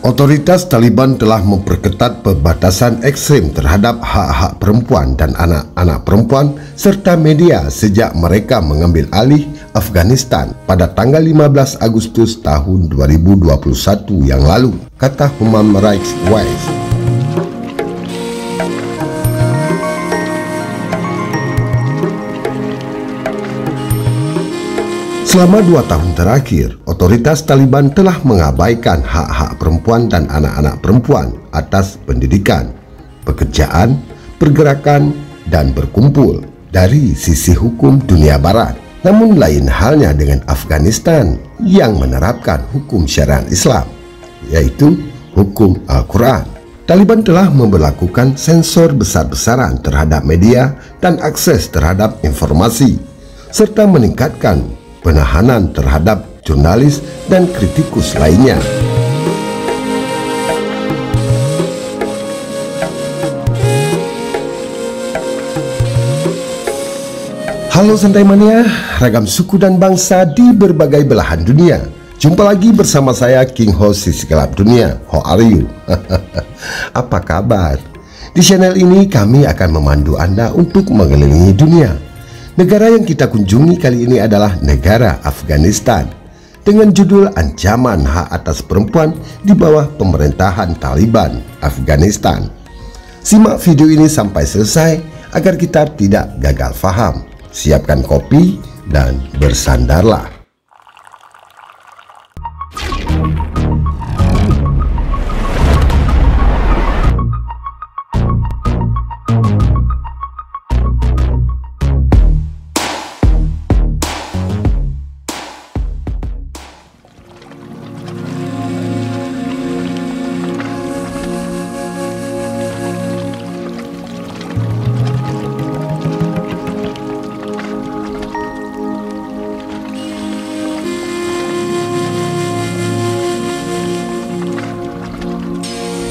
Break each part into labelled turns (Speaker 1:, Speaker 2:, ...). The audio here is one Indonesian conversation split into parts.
Speaker 1: Otoritas Taliban telah memperketat pembatasan ekstrem terhadap hak-hak perempuan dan anak-anak perempuan serta media sejak mereka mengambil alih Afghanistan pada tanggal 15 Agustus tahun 2021 yang lalu, kata Human Rights Watch. Selama 2 tahun terakhir, otoritas Taliban telah mengabaikan hak-hak perempuan dan anak-anak perempuan atas pendidikan, pekerjaan, pergerakan, dan berkumpul dari sisi hukum dunia barat. Namun lain halnya dengan Afghanistan yang menerapkan hukum syariat Islam, yaitu hukum Al-Quran. Taliban telah memberlakukan sensor besar-besaran terhadap media dan akses terhadap informasi, serta meningkatkan penahanan terhadap jurnalis dan kritikus lainnya. Halo Santai Mania, ragam suku dan bangsa di berbagai belahan dunia. Jumpa lagi bersama saya King Host Sisi Gelap Dunia. How are you? Apa kabar? Di channel ini kami akan memandu Anda untuk mengelilingi dunia. Negara yang kita kunjungi kali ini adalah negara Afghanistan dengan judul Ancaman Hak Atas Perempuan di bawah pemerintahan Taliban Afghanistan. Simak video ini sampai selesai agar kita tidak gagal faham. Siapkan kopi dan bersandarlah.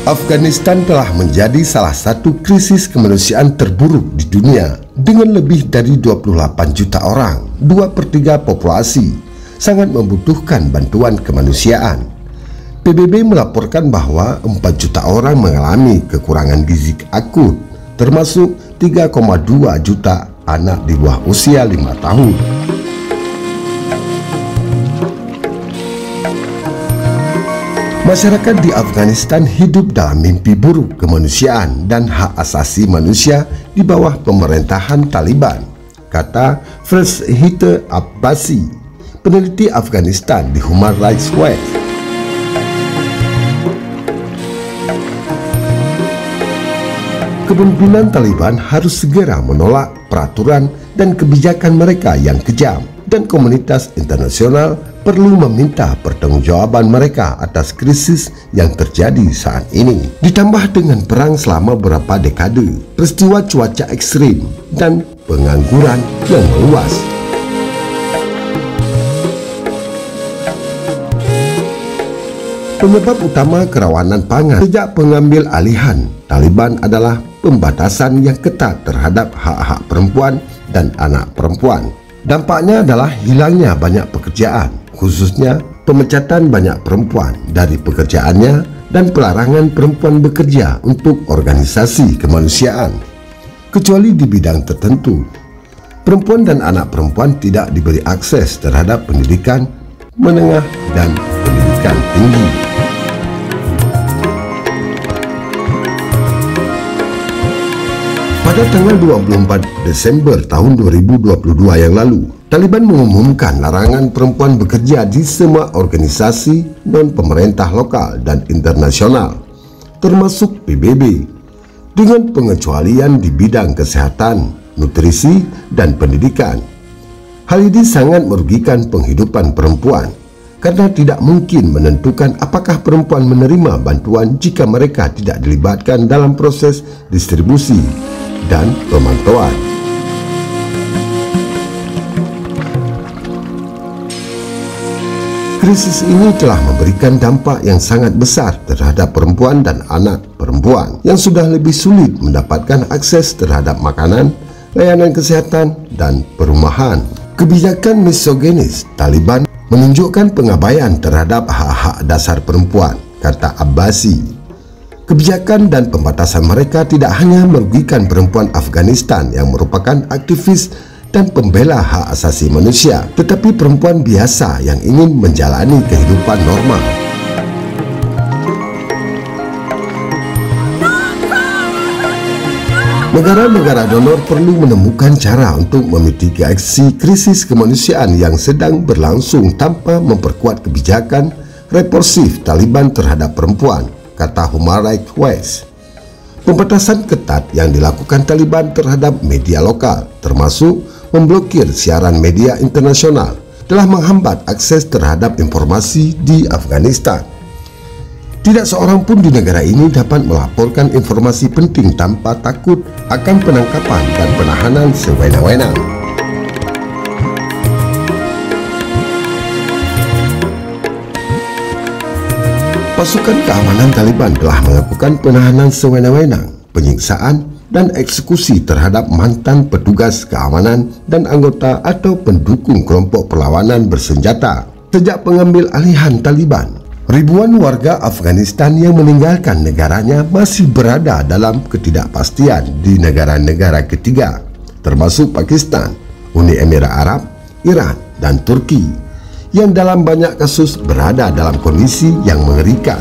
Speaker 1: Afghanistan telah menjadi salah satu krisis kemanusiaan terburuk di dunia dengan lebih dari 28 juta orang, 2/3 populasi, sangat membutuhkan bantuan kemanusiaan. PBB melaporkan bahwa 4 juta orang mengalami kekurangan gizi akut, termasuk 3,2 juta anak di bawah usia 5 tahun. Masyarakat di Afghanistan hidup dalam mimpi buruk kemanusiaan dan hak asasi manusia di bawah pemerintahan Taliban, kata Farzhita Abbasi, peneliti Afghanistan di Human Rights Watch. Kepemimpinan Taliban harus segera menolak peraturan dan kebijakan mereka yang kejam, dan komunitas internasional perlu meminta pertanggungjawaban mereka atas krisis yang terjadi saat ini. Ditambah dengan perang selama beberapa dekade, peristiwa cuaca ekstrim, dan pengangguran yang meluas. Penyebab utama kerawanan pangan sejak pengambil alihan Taliban adalah pembatasan yang ketat terhadap hak-hak perempuan dan anak perempuan. Dampaknya adalah hilangnya banyak pekerjaan, khususnya pemecatan banyak perempuan dari pekerjaannya dan pelarangan perempuan bekerja untuk organisasi kemanusiaan, kecuali di bidang tertentu. Perempuan dan anak perempuan tidak diberi akses terhadap pendidikan menengah dan pendidikan tinggi. Pada tanggal 24 Desember tahun 2022 yang lalu, Taliban mengumumkan larangan perempuan bekerja di semua organisasi non-pemerintah lokal dan internasional, termasuk PBB, dengan pengecualian di bidang kesehatan, nutrisi, dan pendidikan. Hal ini sangat merugikan penghidupan perempuan, karena tidak mungkin menentukan apakah perempuan menerima bantuan jika mereka tidak dilibatkan dalam proses distribusi dan pemantauan. Krisis ini telah memberikan dampak yang sangat besar terhadap perempuan dan anak perempuan yang sudah lebih sulit mendapatkan akses terhadap makanan, layanan kesehatan, dan perumahan. Kebijakan misoginis Taliban menunjukkan pengabaian terhadap hak-hak dasar perempuan, kata Abbasi. Kebijakan dan pembatasan mereka tidak hanya merugikan perempuan Afghanistan yang merupakan aktivis dan pembela hak asasi manusia, tetapi perempuan biasa yang ingin menjalani kehidupan normal. Negara-negara donor perlu menemukan cara untuk memitigasi krisis kemanusiaan yang sedang berlangsung tanpa memperkuat kebijakan represif Taliban terhadap perempuan, kata Human Rights Watch. Pembatasan ketat yang dilakukan Taliban terhadap media lokal, termasuk memblokir siaran media internasional, telah menghambat akses terhadap informasi di Afghanistan. Tidak seorang pun di negara ini dapat melaporkan informasi penting tanpa takut akan penangkapan dan penahanan sewenang-wenang. Pasukan keamanan Taliban telah melakukan penahanan sewenang-wenang, penyiksaan, dan eksekusi terhadap mantan petugas keamanan dan anggota atau pendukung kelompok perlawanan bersenjata. Sejak pengambil alihan Taliban, ribuan warga Afghanistan yang meninggalkan negaranya masih berada dalam ketidakpastian di negara-negara ketiga, termasuk Pakistan, Uni Emirat Arab, Iran, dan Turki, yang dalam banyak kasus berada dalam kondisi yang mengerikan.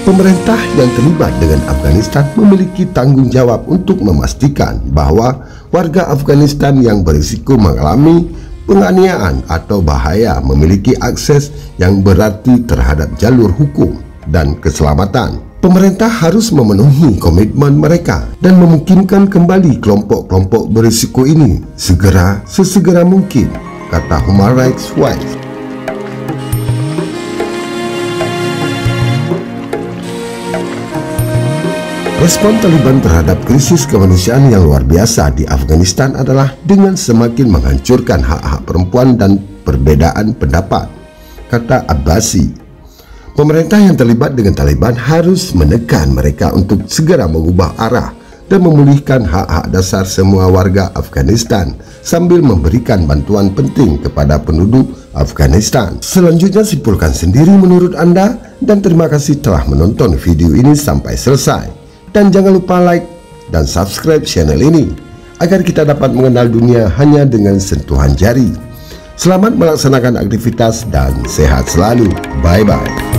Speaker 1: Pemerintah yang terlibat dengan Afghanistan memiliki tanggung jawab untuk memastikan bahwa warga Afghanistan yang berisiko mengalami penganiayaan atau bahaya memiliki akses yang berarti terhadap jalur hukum dan keselamatan. Pemerintah harus memenuhi komitmen mereka dan memungkinkan kembali kelompok-kelompok berisiko ini sesegera mungkin, kata Human Rights Watch. Respon Taliban terhadap krisis kemanusiaan yang luar biasa di Afghanistan adalah dengan semakin menghancurkan hak-hak perempuan dan perbedaan pendapat, kata Abbasi. Pemerintah yang terlibat dengan Taliban harus menekan mereka untuk segera mengubah arah dan memulihkan hak-hak dasar semua warga Afghanistan sambil memberikan bantuan penting kepada penduduk Afghanistan. Selanjutnya simpulkan sendiri menurut Anda, dan terima kasih telah menonton video ini sampai selesai. Dan jangan lupa like dan subscribe channel ini agar kita dapat mengenal dunia hanya dengan sentuhan jari. Selamat melaksanakan aktivitas dan sehat selalu. Bye-bye.